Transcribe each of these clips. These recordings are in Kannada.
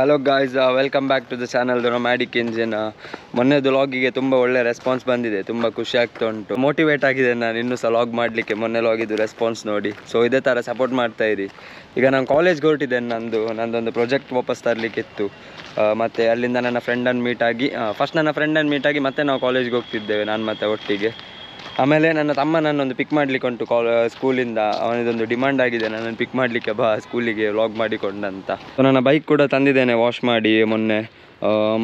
Hello guys, welcome back to the channel the nomadic engine. ಮೊನ್ನೆದು ಲಾಗಿಗೆ ತುಂಬ ಒಳ್ಳೆ ರೆಸ್ಪಾನ್ಸ್ ಬಂದಿದೆ, ತುಂಬ ಖುಷಿ ಆಗ್ತಾ ಉಂಟು. ಮೋಟಿವೇಟ್ ಆಗಿದೆ ನಾನು ಇನ್ನೂ ಸಹ ಲಾಗ್ ಮಾಡಲಿಕ್ಕೆ ಮೊನ್ನೆ ಲಾಗಿದ್ದು ರೆಸ್ಪಾನ್ಸ್ ನೋಡಿ. ಸೊ ಇದೇ ಥರ ಸಪೋರ್ಟ್ ಮಾಡ್ತಾ ಇರಿ. ಈಗ ನಾನು ಕಾಲೇಜ್ಗೆ ಹೊರಟಿದ್ದೇನೆ, ನಂದೊಂದು ಪ್ರಾಜೆಕ್ಟ್ ವಾಪಸ್ ತರಲಿಕ್ಕಿತ್ತು. ಮತ್ತು ಅಲ್ಲಿಂದ ನನ್ನ ಫ್ರೆಂಡನ್ನು ಮೀಟ್ ಆಗಿ ಮತ್ತೆ ನಾವು ಕಾಲೇಜ್ಗೆ ಹೋಗ್ತಿದ್ದೇವೆ, ನಾನು ಮತ್ತೆ ಒಟ್ಟಿಗೆ. ಆಮೇಲೆ ನನ್ನ ತಮ್ಮ ನನ್ನೊಂದು ಪಿಕ್ ಮಾಡಲಿಕ್ಕೆ ಉಂಟು ಸ್ಕೂಲಿಂದ. ಅವನಿದೊಂದು ಡಿಮಾಂಡ್ ಆಗಿದೆ, ನನ್ನನ್ನು ಪಿಕ್ ಮಾಡಲಿಕ್ಕೆ ಬಾ ಸ್ಕೂಲಿಗೆ ವ್ಲಾಗ್ ಮಾಡಿಕೊಂಡಂತ. ಸೊ ನನ್ನ ಬೈಕ್ ಕೂಡ ತಂದಿದ್ದೇನೆ ವಾಶ್ ಮಾಡಿ. ಮೊನ್ನೆ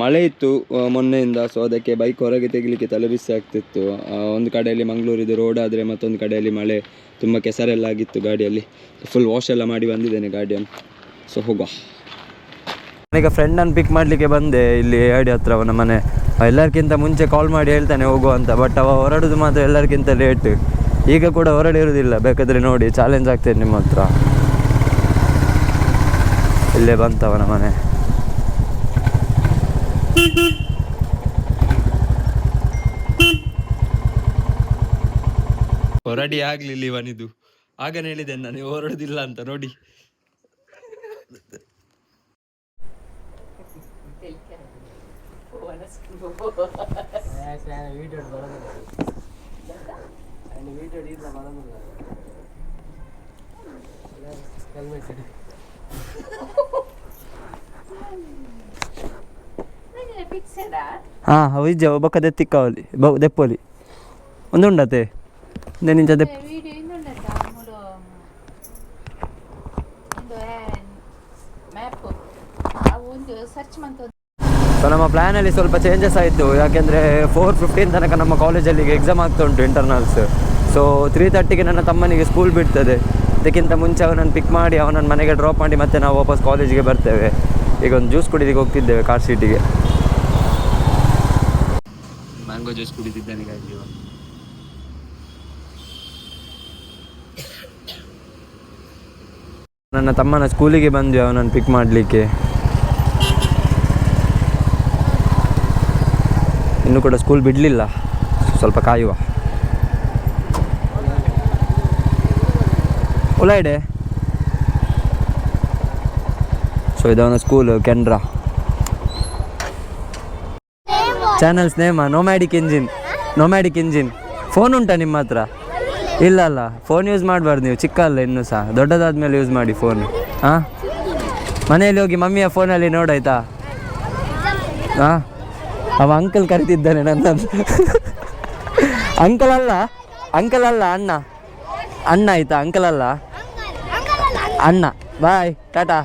ಮಳೆ ಇತ್ತು ಮೊನ್ನೆಯಿಂದ, ಸೊ ಅದಕ್ಕೆ ಬೈಕ್ ಹೊರಗೆ ತೆಗಿಲಿಕ್ಕೆ ತಲೆ ಬಿಸಿ ಆಗ್ತಿತ್ತು. ಒಂದು ಕಡೆಯಲ್ಲಿ ಮಂಗಳೂರಿದು ರೋಡ್ ಆದರೆ ಮತ್ತೊಂದು ಕಡೆಯಲ್ಲಿ ಮಳೆ, ತುಂಬ ಕೆಸರೆಲ್ಲ ಆಗಿತ್ತು ಗಾಡಿಯಲ್ಲಿ. ಫುಲ್ ವಾಶ್ ಎಲ್ಲ ಮಾಡಿ ಬಂದಿದ್ದೇನೆ ಗಾಡಿಯನ್ನು. ಸೊ ಹೋಗುವ. ಈಗ ಫ್ರೆಂಡನ್ನು ಪಿಕ್ ಮಾಡಲಿಕ್ಕೆ ಬಂದೆ ಇಲ್ಲಿ ಏಡಿ ಹತ್ರ ಅವನ ಮನೆ. ಎಲ್ಲರಿಗಿಂತ ಮುಂಚೆ ಕಾಲ್ ಮಾಡಿ ಹೇಳ್ತಾನೆ ಹೋಗುವ ಅಂತ, ಬಟ್ ಅವ ಹೊರಡೋದು ಮಾತ್ರ ಎಲ್ಲರಿಗಿಂತ ಲೇಟ್. ಈಗ ಕೂಡ ಹೊರಡಿರೋದಿಲ್ಲ, ಬೇಕಾದರೆ ನೋಡಿ ಚಾಲೆಂಜ್ ಆಗ್ತೇನೆ ನಿಮ್ಮ ಹತ್ರ. ಇಲ್ಲೇ ಬಂತವನ ಮನೆ. ಹೊರಡಿ ಆಗ್ಲಿಲ್ಲ ಇವನಿದು. ಆಗನೇ ಹೇಳಿದ್ದೇನೆ ನಾನು ಹೊರಡುದಿಲ್ಲ ಅಂತ. ನೋಡಿ విజయ బొక్క తెత్తిక్కావాలి దెప్పోలి ಒಂದು ಉಂಡತೆ ನಿಂಚ ಸೊ ನಮ್ಮ ಪ್ಲ್ಯಾನಲ್ಲಿ ಸ್ವಲ್ಪ ಚೇಂಜಸ್ ಆಯಿತು. ಯಾಕೆಂದರೆ 4:15 ತನಕ ನಮ್ಮ ಕಾಲೇಜಲ್ಲಿ ಎಕ್ಸಾಮ್ ಆಗ್ತಾ ಉಂಟು, ಇಂಟರ್ನಲ್ಸ್. ಸೊ 3:30ಗೆ ನನ್ನ ತಮ್ಮನಿಗೆ ಸ್ಕೂಲ್ ಬಿಡ್ತದೆ. ಅದಕ್ಕಿಂತ ಮುಂಚೆ ಅವನನ್ನು ಪಿಕ್ ಮಾಡಿ ಅವನನ್ನು ಮನೆಗೆ ಡ್ರಾಪ್ ಮಾಡಿ ಮತ್ತೆ ನಾವು ವಾಪಸ್ ಕಾಲೇಜಿಗೆ ಬರ್ತೇವೆ. ಈಗ ಒಂದು ಜ್ಯೂಸ್ ಕುಡಿದಿಗೆ ಹೋಗ್ತಿದ್ದೇವೆ ಕಾರ್ ಸೀಟಿಗೆ. ಮ್ಯಾಂಗೋ ಜ್ಯೂಸ್ ಕುಡಿತಿದ್ದಾನೆ ಈಗ. ನನ್ನ ತಮ್ಮನ ಸ್ಕೂಲಿಗೆ ಬಂದ್ವಿ ಅವನನ್ನು ಪಿಕ್ ಮಾಡಲಿಕ್ಕೆ. ಇನ್ನೂ ಕೂಡ ಸ್ಕೂಲ್ ಬಿಡಲಿಲ್ಲ, ಸ್ವಲ್ಪ ಕಾಯುವ. ಒಳ್ಳೆ. ಸೊ ಇದವನ school Canara. Channels name nomadic engine. Phone ಉಂಟಾ ನಿಮ್ಮ ಹತ್ರ? ಇಲ್ಲ ಅಲ್ಲ, ಫೋನ್ ಯೂಸ್ ಮಾಡಬಾರ್ದು ನೀವು, ಚಿಕ್ಕ ಅಲ್ಲ ಇನ್ನೂ ಸಹ, ದೊಡ್ಡದಾದ್ಮೇಲೆ ಯೂಸ್ ಮಾಡಿ ಫೋನ್. ಹಾಂ, ಮನೆಯಲ್ಲಿ ಹೋಗಿ ಮಮ್ಮಿಯ ಫೋನಲ್ಲಿ ನೋಡಾಯ್ತಾ? ಹಾಂ, ಅವ ಅಂಕಲ್ ಕರಿತಿದ್ದಾನೆ ನನ್ನನ್ನು. ಅಂಕಲ್ ಅಲ್ಲ ಅಣ್ಣ ಆಯ್ತಾ? ಅಂಕಲ್ ಅಲ್ಲ ಅಣ್ಣ. ಬಾಯ್, ಟಾಟಾ.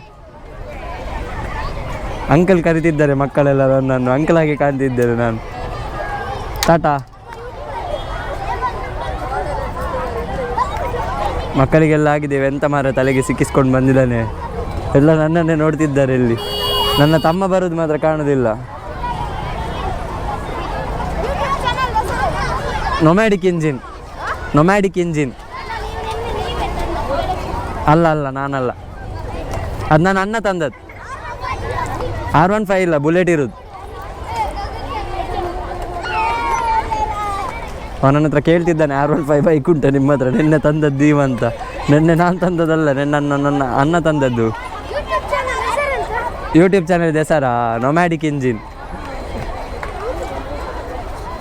ಅಂಕಲ್ ಕರಿತಿದ್ದಾರೆ ಮಕ್ಕಳೆಲ್ಲ ನನ್ನನ್ನು, ಅಂಕಲ್ ಆಗಿ ಕಾಣ್ತಿದ್ದೇನೆ ನಾನು. ಟಾಟಾ. ಮಕ್ಕಳಿಗೆಲ್ಲ ಆಗಿದ್ದೇವೆ, ಎಂತ ಮಾರ ತಲೆಗೆ ಸಿಕ್ಕಿಸ್ಕೊಂಡು ಬಂದಿದ್ದಾನೆ. ಎಲ್ಲ ನನ್ನನ್ನೇ ನೋಡ್ತಿದ್ದಾರೆ ಇಲ್ಲಿ. ನನ್ನ ತಮ್ಮ ಬರೋದು ಮಾತ್ರ ಕಾಣೋದಿಲ್ಲ. ನೊಮ್ಯಾಡಿಕ್ ಇಂಜಿನ್ ಅಲ್ಲ ನಾನಲ್ಲ, ಅದು ನನ್ನ ಅಣ್ಣ ತಂದದ್ದು. R15 ಇಲ್ಲ, ಬುಲೆಟ್ ಇರೋದು. ಅವನ ಹತ್ರ ಕೇಳ್ತಿದ್ದಾನೆ R15 ಬೈಕ್ ಉಂಟು ನಿಮ್ಮ ಹತ್ರ? ನಿನ್ನೆ ತಂದದ್ದು ಅಂತ. ನಿನ್ನೆ ನಾನು ತಂದದ್ದಲ್ಲ, ನನ್ನ ಅಣ್ಣ ತಂದದ್ದು. ಯೂಟ್ಯೂಬ್ ಚಾನಲ್ ಹೆಸರಾ ನೊಮ್ಯಾಡಿಕ್ ಇಂಜಿನ್.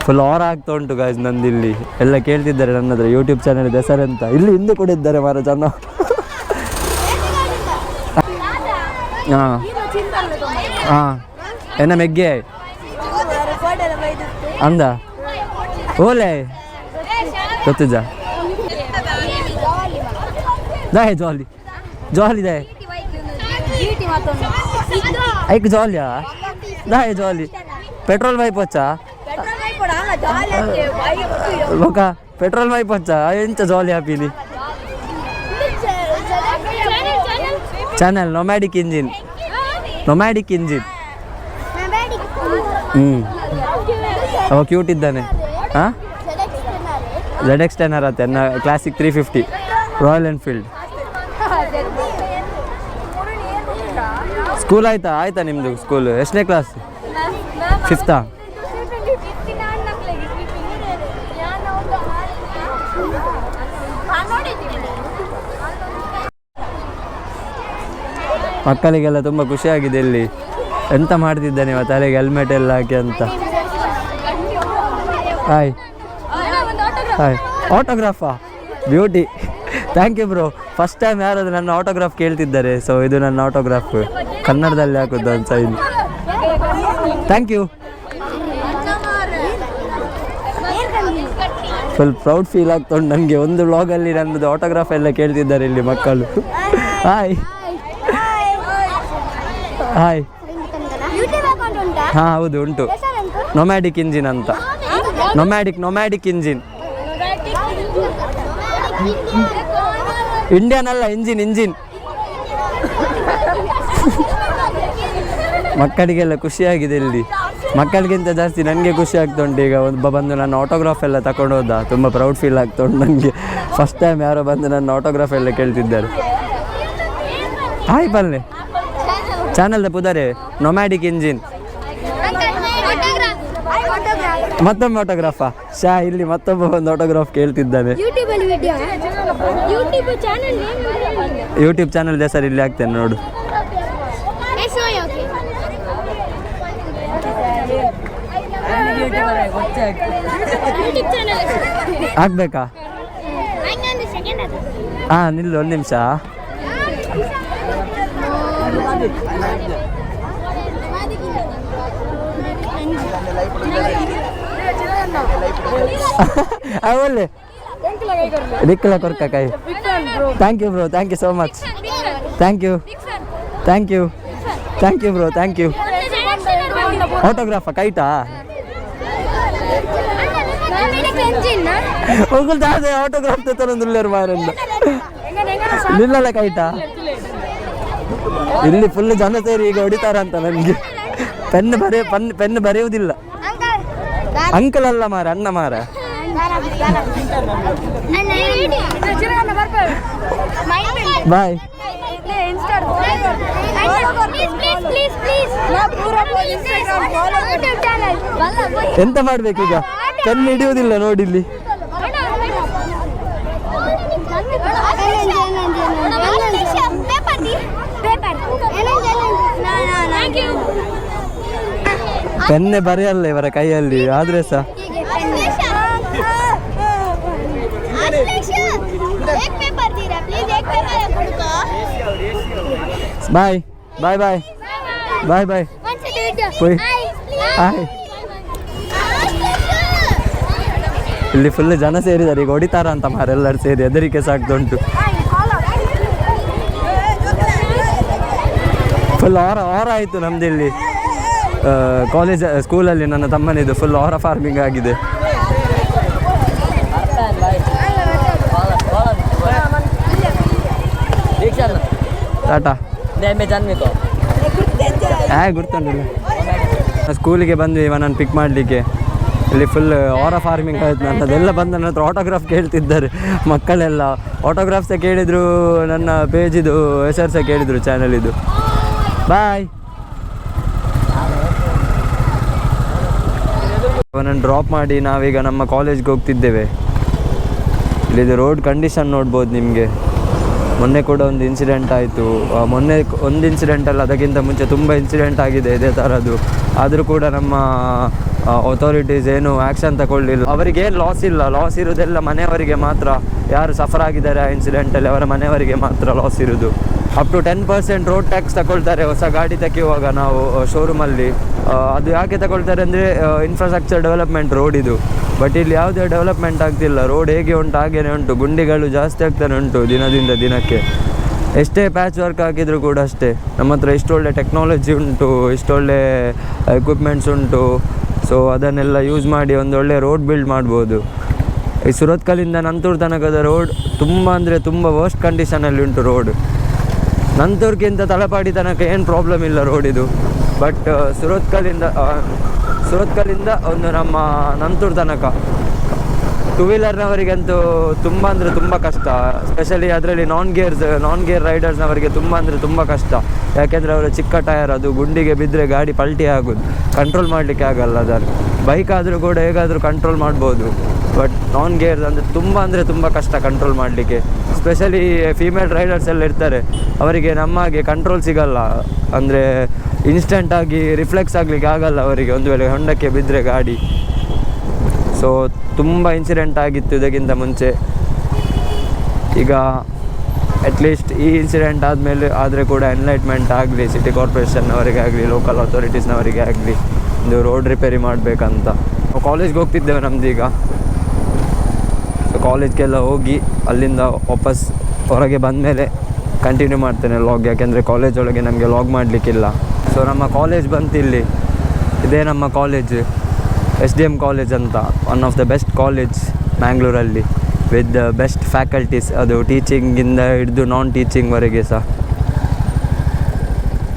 ಫುಲ್ ಆರ್ ಆಗ್ತಾ ಉಂಟು ಗಾಯ್ಸ್ ನಂದಿಲ್ಲಿ. ಎಲ್ಲ ಕೇಳ್ತಿದ್ದಾರೆ ನನ್ನ ಹತ್ರ ಯೂಟ್ಯೂಬ್ ಚಾನಲ್ ಹೆಸರಂತ. ಇಲ್ಲಿ ಹಿಂದೆ ಕೂಡ ಇದ್ದಾರೆ ಮಾರ ಜನ. ಹಾಂ ಎನ್ನ ಮೆಗ್ಗೆ ಅಂದ ಓಲೆ ಗೊತ್ತಿದ್ದ ದಾಯ್ ಜಾಲಿ ದಾಯ್ ಐಕ್ ಜಾಲಿಯಾ ದಾಯ್ ಜಾಲಿ ಪೆಟ್ರೋಲ್ ಬೈಪ್ వచ్చా ఒక పెట్రోల్ వైపు వచ్చా ఎంత జాలీ హ్యాపీని ಚಾನಲ್ ನೊಮ್ಯಾಡಿಕ್ ಇಂಜಿನ್. ಅವ ಕ್ಯೂಟ್ ಇದ್ದಾನೆ. ಹಾಂ, ZX10 ಇರತ್ತೆ, ಕ್ಲಾಸಿಕ್ 350 ರಾಯಲ್ ಎನ್ಫೀಲ್ಡ್. ಸ್ಕೂಲ್ ಆಯ್ತಾ ನಿಮ್ಮದು? ಸ್ಕೂಲ್ ಎಷ್ಟನೇ ಕ್ಲಾಸ್? 5th. ಮಕ್ಕಳಿಗೆಲ್ಲ ತುಂಬ ಖುಷಿಯಾಗಿದೆ ಇಲ್ಲಿ. ಎಂತ ಮಾಡ್ತಿದ್ದ ನೀವು ತಲೆಗೆ ಹೆಲ್ಮೆಟ್ ಎಲ್ಲ ಹಾಕಿ ಅಂತ. ಹಾಯ್ ಹಾಯ್, ಆಟೋಗ್ರಾಫಾ? Beauty, thank you bro. First time ಯಾರಾದರೂ ನನ್ನ ಆಟೋಗ್ರಾಫ್ ಕೇಳ್ತಿದ್ದಾರೆ. ಸೊ ಇದು ನನ್ನ ಆಟೋಗ್ರಾಫ್, ಕನ್ನಡದಲ್ಲಿ ಹಾಕೋದು ಒಂದು sign. Thank you. Full proud feel ಆಗ್ತುಂಟು ನನಗೆ. ಒಂದು ವ್ಲಾಗಲ್ಲಿ ನನ್ನದು ಆಟೋಗ್ರಾಫ್ ಎಲ್ಲ ಕೇಳ್ತಿದ್ದಾರೆ ಇಲ್ಲಿ ಮಕ್ಕಳು. Hi hi. ಹಾಂ ಹೌದು ಉಂಟು, ನೊಮ್ಯಾಡಿಕ್ ಇಂಜಿನ್ ಅಂತ. Nomadic engine. ಇಂಡಿಯನ್ ಅಲ್ಲ, ಇಂಜಿನ್. ಮಕ್ಕಳಿಗೆಲ್ಲ ಖುಷಿಯಾಗಿದೆ ಇಲ್ಲಿ. ಮಕ್ಕಳಿಗಿಂತ ಜಾಸ್ತಿ ನನಗೆ ಖುಷಿ ಆಗ್ತುಂಟು. ಈಗ ಒಬ್ಬ ಬಂದು ನನ್ನ ಆಟೋಗ್ರಾಫ್ ಎಲ್ಲ ತಗೊಂಡು ಹೋದ. ತುಂಬ ಪ್ರೌಡ್ ಫೀಲ್ ಆಗ್ತುಂಟು ನನಗೆ. ಫಸ್ಟ್ ಟೈಮ್ ಯಾರೋ ಬಂದು ನನ್ನ ಆಟೋಗ್ರಾಫ್ ಎಲ್ಲ ಕೇಳ್ತಿದ್ದಾರೆ. ಹಾಯ್ ಪಲ್ಲೆ, ಚಾನಲ್ದ ಪುದರೆ ನೊಮ್ಯಾಡಿಕ್ ಇಂಜಿನ್. ಮತ್ತೊಮ್ಮೆ ಆಟೋಗ್ರಾಫಾ? ಇಲ್ಲಿ ಮತ್ತೊಬ್ಬ ಒಂದು ಆಟೋಗ್ರಾಫ್ ಕೇಳ್ತಿದ್ದಾನೆ. ಯೂಟ್ಯೂಬ್ ಚಾನಲ್ ಹೆಸರು ಇಲ್ಲಿ ಹಾಕ್ತೇನೆ ನೋಡು. ಆಗ್ಬೇಕಾ? ಹಾಂ ನಿಲ್ಲು ಒಂದು ನಿಮಿಷ. ಒಳ್ಳೆ ರಿಕ್ಕಲ ಕೊರ್ಕ ಕೈ. Thank you bro, thank you so much. Thank you bro, thank you. ಆಟೋಗ್ರಾಫಾ ಕೈಟಾ? ಹೋಗಲ್ದ ಆಟೋಗ್ರಾಫ್ ತಗೊಂಡು ಮಾರಂದು ನಿಲ್ಲಲ್ಲ ಕೈಟಾ? ಇಲ್ಲಿ ಫುಲ್ ಜನ ಸೇರಿ ಈಗ ಹೊಡಿತಾರಂತ ನನಗೆ. ಪೆನ್ ಬರೆಯುವುದಿಲ್ಲ. ಅಂಕಲ್ ಅಲ್ಲ ಮಾರ, ಅಣ್ಣ ಮಾರ. ಬಾಯ್. ಎಂತ ಮಾಡ್ಬೇಕೀಗ? ಪೆನ್ ಹಿಡಿಯುವುದಿಲ್ಲ ನೋಡಿಲ್ಲಿ. ಪೆನ್ನೆ ಬರೆಯಲ್ಲ ಇವರ ಕೈಯಲ್ಲಿ, ಆದ್ರೆ ಸಹ ಬಾಯ್ ಬಾಯ್ ಬಾಯ್ ಬಾಯ್ ಬಾಯ್. ಇಲ್ಲಿ ಫುಲ್ ಜನ ಸೇರಿದ್ದಾರೆ. ಈಗ ಹೊಡಿತಾರ ಅಂತ ಮಾರೆಲ್ಲರೂ ಸೇರಿ ಹೆದರಿಕೆ ಸಾಕ್ತುಂಟು. ಫುಲ್ ಆರ ಆಯಿತು ನಮ್ದು ಇಲ್ಲಿ ಕಾಲೇಜ್ ಸ್ಕೂಲಲ್ಲಿ. ನನ್ನ ತಮ್ಮನಿದು ಫುಲ್ ಆರ ಫಾರ್ಮಿಂಗ್ ಆಗಿದೆ. ಟಾಟಾ. ಗುರ್ತುಂಟಿಲ್ಲ. ಸ್ಕೂಲಿಗೆ ಬಂದ್ವಿ ನಾನು ಪಿಕ್ ಮಾಡಲಿಕ್ಕೆ. ಇಲ್ಲಿ ಫುಲ್ ಆರ ಫಾರ್ಮಿಂಗ್ ಆಯ್ತು ನನ್ನದೆಲ್ಲ. ಬಂದು ನನ್ನ ಹತ್ರ ಆಟೋಗ್ರಾಫ್ ಕೇಳ್ತಿದ್ದಾರೆ ಮಕ್ಕಳೆಲ್ಲ. ಆಟೋಗ್ರಾಫ್ ಸಹ ಕೇಳಿದರು, ನನ್ನ ಪೇಜಿದು ಹೆಸರು ಸಹ ಕೇಳಿದರು, ಚಾನಲಿದು. ಬಾಯ್. ಅವನನ್ನು ಡ್ರಾಪ್ ಮಾಡಿ ನಾವೀಗ ನಮ್ಮ ಕಾಲೇಜ್ಗೆ ಹೋಗ್ತಿದ್ದೇವೆ. ಇಲ್ಲಿದು ರೋಡ್ ಕಂಡೀಷನ್ ನೋಡ್ಬೋದು ನಿಮಗೆ. ಮೊನ್ನೆ ಕೂಡ ಒಂದು ಇನ್ಸಿಡೆಂಟ್ ಆಯಿತು. ಮೊನ್ನೆ ಒಂದು ಇನ್ಸಿಡೆಂಟ್ ಅಲ್ಲ, ಅದಕ್ಕಿಂತ ಮುಂಚೆ ತುಂಬ ಇನ್ಸಿಡೆಂಟ್ ಆಗಿದೆ ಇದೇ ಥರದ್ದು. ಆದರೂ ಕೂಡ ನಮ್ಮ ಅಥಾರಿಟೀಸ್ ಏನು ಆ್ಯಕ್ಷನ್ ತಗೊಳ್ಳಿಲ್ಲ. ಅವರಿಗೇನು ಲಾಸ್ ಇಲ್ಲ. ಲಾಸ್ ಇರೋದೆಲ್ಲ ಮನೆಯವರಿಗೆ ಮಾತ್ರ. ಯಾರು ಸಫರ್ ಆಗಿದ್ದಾರೆ ಆ ಇನ್ಸಿಡೆಂಟಲ್ಲಿ ಅವರ ಮನೆಯವರಿಗೆ ಮಾತ್ರ ಲಾಸ್ ಇರೋದು. ಅಪ್ ಟು 10% ರೋಡ್ ಟ್ಯಾಕ್ಸ್ ತಗೊಳ್ತಾರೆ ಹೊಸ ಗಾಡಿ ತೆಗೆಯುವಾಗ ನಾವು ಶೋರೂಮಲ್ಲಿ. ಅದು ಯಾಕೆ ತಗೊಳ್ತಾರೆ ಅಂದರೆ ಇನ್ಫ್ರಾಸ್ಟ್ರಕ್ಚರ್ ಡೆವಲಪ್ಮೆಂಟ್ ರೋಡ್ ಇದು. ಬಟ್ ಇಲ್ಲಿ ಯಾವುದೇ ಡೆವಲಪ್ಮೆಂಟ್ ಆಗ್ತಿಲ್ಲ. ರೋಡ್ ಹೇಗೆ ಉಂಟು ಹಾಗೇನೆ ಉಂಟು. ಗುಂಡಿಗಳು ಜಾಸ್ತಿ ಆಗ್ತಾನೆ ಉಂಟು ದಿನದಿಂದ ದಿನಕ್ಕೆ. ಎಷ್ಟೇ ಪ್ಯಾಚ್ ವರ್ಕ್ ಹಾಕಿದರೂ ಕೂಡ ಅಷ್ಟೇ. ನಮ್ಮ ಹತ್ರ ಇಷ್ಟೊಳ್ಳೆ ಟೆಕ್ನಾಲಜಿ ಉಂಟು, ಇಷ್ಟೊಳ್ಳೆ ಎಕ್ವಿಪ್ಮೆಂಟ್ಸ್ ಉಂಟು. ಸೊ ಅದನ್ನೆಲ್ಲ ಯೂಸ್ ಮಾಡಿ ಒಂದೊಳ್ಳೆ ರೋಡ್ ಬಿಲ್ಡ್ ಮಾಡ್ಬೋದು. ಈ ಸುರತ್ಕಲ್ಲಿಂದ ನಂತೂರು ತನಕದ ರೋಡ್ ತುಂಬ ಅಂದರೆ ತುಂಬ ವರ್ಸ್ಟ್ ಕಂಡೀಷನಲ್ಲಿ ಉಂಟು ರೋಡ್. ನಂತೂರ್ಗಿಂತ ತಲಪಾಡಿ ತನಕ ಏನು ಪ್ರಾಬ್ಲಮ್ ಇಲ್ಲ ರೋಡಿದು. ಬಟ್ ಸುರತ್ಕಲ್ಲಿಂದ ಒಂದು ನಮ್ಮ ನಂತೂರು ತನಕ ಟೂ ವೀಲರ್ನವರಿಗಂತೂ ತುಂಬ ಅಂದರೆ ತುಂಬ ಕಷ್ಟ. ಸ್ಪೆಷಲಿ ಅದರಲ್ಲಿ ನಾನ್ ಗೇರ್ ರೈಡರ್ಸ್ನವರಿಗೆ ತುಂಬ ಅಂದರೆ ತುಂಬ ಕಷ್ಟ. ಯಾಕೆಂದರೆ ಅವರ ಚಿಕ್ಕ ಟಯರ್, ಅದು ಗುಂಡಿಗೆ ಬಿದ್ದರೆ ಗಾಡಿ ಪಲ್ಟಿ ಆಗೋದು, ಕಂಟ್ರೋಲ್ ಮಾಡಲಿಕ್ಕೆ ಆಗಲ್ಲ. ಅದನ್ನು ಬೈಕ್ ಆದರೂ ಕೂಡ ಹೇಗಾದರೂ ಕಂಟ್ರೋಲ್ ಮಾಡ್ಬೋದು. ಬಟ್ ನಾನ್ ಗೇರ್ಸ್ ಅಂದರೆ ತುಂಬ ಕಷ್ಟ ಕಂಟ್ರೋಲ್ ಮಾಡಲಿಕ್ಕೆ. ಸ್ಪೆಷಲಿ ಫೀಮೇಲ್ ರೈಡರ್ಸ್ ಎಲ್ಲ ಇರ್ತಾರೆ, ಅವರಿಗೆ ನಮ್ಮ ಹಾಗೆ ಕಂಟ್ರೋಲ್ ಸಿಗಲ್ಲ. ಅಂದರೆ ಇನ್ಸ್ಟೆಂಟಾಗಿ ರಿಫ್ಲೆಕ್ಸ್ ಆಗಲಿಕ್ಕೆ ಆಗಲ್ಲ ಅವರಿಗೆ, ಒಂದು ವೇಳೆ ಹೊಂಡಕ್ಕೆ ಬಿದ್ದರೆ ಗಾಡಿ. ಸೊ ತುಂಬ ಇನ್ಸಿಡೆಂಟ್ ಆಗಿತ್ತು ಇದಕ್ಕಿಂತ ಮುಂಚೆ. ಈಗ ಅಟ್ಲೀಸ್ಟ್ ಈ ಇನ್ಸಿಡೆಂಟ್ ಆದಮೇಲೆ ಆದರೆ ಕೂಡ ಎನ್ಲೈಟ್ಮೆಂಟ್ ಆಗಲಿ ಸಿಟಿ ಕಾರ್ಪೊರೇಷನ್ನವರಿಗೆ ಆಗಲಿ ಲೋಕಲ್ ಅಥಾರಿಟೀಸ್ನವರಿಗೆ ಆಗಲಿ ಒಂದು ರೋಡ್ ರಿಪೇರಿ ಮಾಡಬೇಕಂತ. ಕಾಲೇಜ್ಗೆ ಹೋಗ್ತಿದ್ದೇವೆ ನಮ್ಮದೀಗ. ಸೊ ಕಾಲೇಜ್ಗೆಲ್ಲ ಹೋಗಿ ಅಲ್ಲಿಂದ ವಾಪಸ್ ಹೊರಗೆ ಬಂದಮೇಲೆ ಕಂಟಿನ್ಯೂ ಮಾಡ್ತೇನೆ ಲಾಗ್, ಯಾಕೆಂದರೆ ಕಾಲೇಜ್ ಒಳಗೆ ನಮಗೆ ಲಾಗ್ ಮಾಡಲಿಕ್ಕಿಲ್ಲ. ಸೊ ನಮ್ಮ ಕಾಲೇಜ್ ಬಂತಿಲ್ಲಿ, ಇದೇ ನಮ್ಮ ಕಾಲೇಜ್, SDM ಕಾಲೇಜ್ ಅಂತ, one of the best college ಮ್ಯಾಂಗ್ಳೂರಲ್ಲಿ ವಿತ್ ದ ಬೆಸ್ಟ್ ಫ್ಯಾಕಲ್ಟೀಸ್. ಅದು ಟೀಚಿಂಗಿಂದ ಹಿಡಿದು ನಾನ್ ಟೀಚಿಂಗ್ವರೆಗೆ ಸಹ.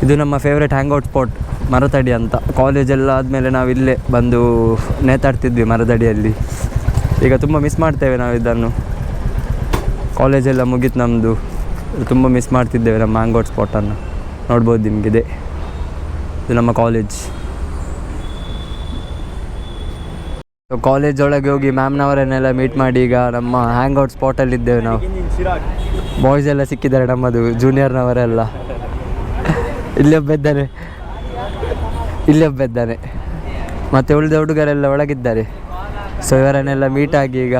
ಇದು ನಮ್ಮ ಫೇವ್ರೆಟ್ ಹ್ಯಾಂಗ್ಔಟ್ ಸ್ಪಾಟ್ ಮರತಡಿ ಅಂತ. ಕಾಲೇಜೆಲ್ಲ ಆದಮೇಲೆ ನಾವು ಇಲ್ಲೇ ಬಂದು ನೇತಾಡ್ತಿದ್ವಿ ಮರತಡಿಯಲ್ಲಿ. ಈಗ ತುಂಬ ಮಿಸ್ ಮಾಡ್ತೇವೆ ನಾವು ಇದನ್ನು. ಕಾಲೇಜೆಲ್ಲ ಮುಗೀತು ನಮ್ಮದು, ತುಂಬ ಮಿಸ್ ಮಾಡ್ತಿದ್ದೇವೆ ನಮ್ಮ ಹ್ಯಾಂಗ್ಔಟ್ ಸ್ಪಾಟನ್ನು. ನೋಡ್ಬೋದು ನಿಮಗಿದೆ, ಇದು ನಮ್ಮ ಕಾಲೇಜ್. ಕಾಲೇಜ್ ಒಳಗೆ ಹೋಗಿ ಮ್ಯಾಮ್ನವರನ್ನೆಲ್ಲ ಮೀಟ್ ಮಾಡಿ ಈಗ ನಮ್ಮ ಹ್ಯಾಂಗ್ಔಟ್ ಸ್ಪಾಟಲ್ಲಿದ್ದೇವೆ ನಾವು. ಬಾಯ್ಸ್ ಎಲ್ಲ ಸಿಕ್ಕಿದ್ದಾರೆ ನಮ್ಮದು ಜೂನಿಯರ್ನವರೆಲ್ಲ. ಇಲ್ಲಿ ಒಬ್ಬ ಇದ್ದಾನೆ ಮತ್ತು ಉಳಿದ ಹುಡುಗರೆಲ್ಲ ಒಳಗಿದ್ದಾರೆ. ಸೊ ಇವರನ್ನೆಲ್ಲ ಮೀಟ್ ಆಗಿ ಈಗ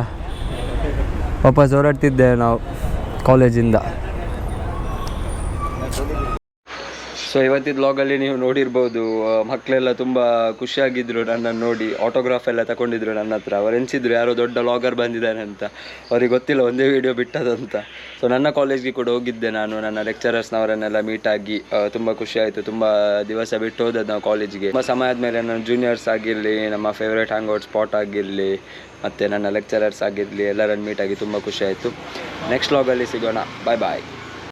ವಾಪಸ್ ಹೊರಡ್ತಿದ್ದೇವೆ ನಾವು ಕಾಲೇಜಿಂದ. ಸೊ ಇವತ್ತಿನ ವ್ಲಾಗಲ್ಲಿ ನೀವು ನೋಡಿರ್ಬೋದು, ಮಕ್ಕಳೆಲ್ಲ ತುಂಬ ಖುಷಿಯಾಗಿದ್ದರು ನನ್ನನ್ನು ನೋಡಿ. ಆಟೋಗ್ರಾಫ್ ಎಲ್ಲ ತಗೊಂಡಿದ್ರು ನನ್ನ ಹತ್ರ. ಅವ್ರು ಎನಿಸಿದ್ರು ಯಾರೋ ದೊಡ್ಡ ವ್ಲಾಗರ್ ಬಂದಿದ್ದಾನೆ ಅಂತ. ಅವ್ರಿಗೆ ಗೊತ್ತಿಲ್ಲ ಒಂದೇ ವೀಡಿಯೋ ಬಿಟ್ಟದಂತ. ಸೊ ನನ್ನ ಕಾಲೇಜ್ಗೆ ಕೂಡ ಹೋಗಿದ್ದೆ ನಾನು, ನನ್ನ ಲೆಕ್ಚರರ್ಸ್ನವರನ್ನೆಲ್ಲ ಮೀಟ್ ಆಗಿ ತುಂಬ ಖುಷಿ ಆಯಿತು. ತುಂಬ ದಿವಸ ಬಿಟ್ಟು ಹೋದದ್ದು ನಾವು ಕಾಲೇಜಿಗೆ. ತುಂಬ ಸಮಯ ಆದಮೇಲೆ ನನ್ನ ಜೂನಿಯರ್ಸ್ ಆಗಿರಲಿ, ನಮ್ಮ ಫೇವ್ರೇಟ್ ಹ್ಯಾಂಗ್ಔಟ್ ಸ್ಪಾಟ್ ಆಗಿರಲಿ, ಮತ್ತು ನನ್ನ ಲೆಕ್ಚರರ್ಸ್ ಆಗಿರಲಿ, ಎಲ್ಲರನ್ನು ಮೀಟಾಗಿ ತುಂಬ ಖುಷಿ ಆಯಿತು. ನೆಕ್ಸ್ಟ್ ವ್ಲಾಗಲ್ಲಿ ಸಿಗೋಣ. ಬಾಯ್ ಬಾಯ್.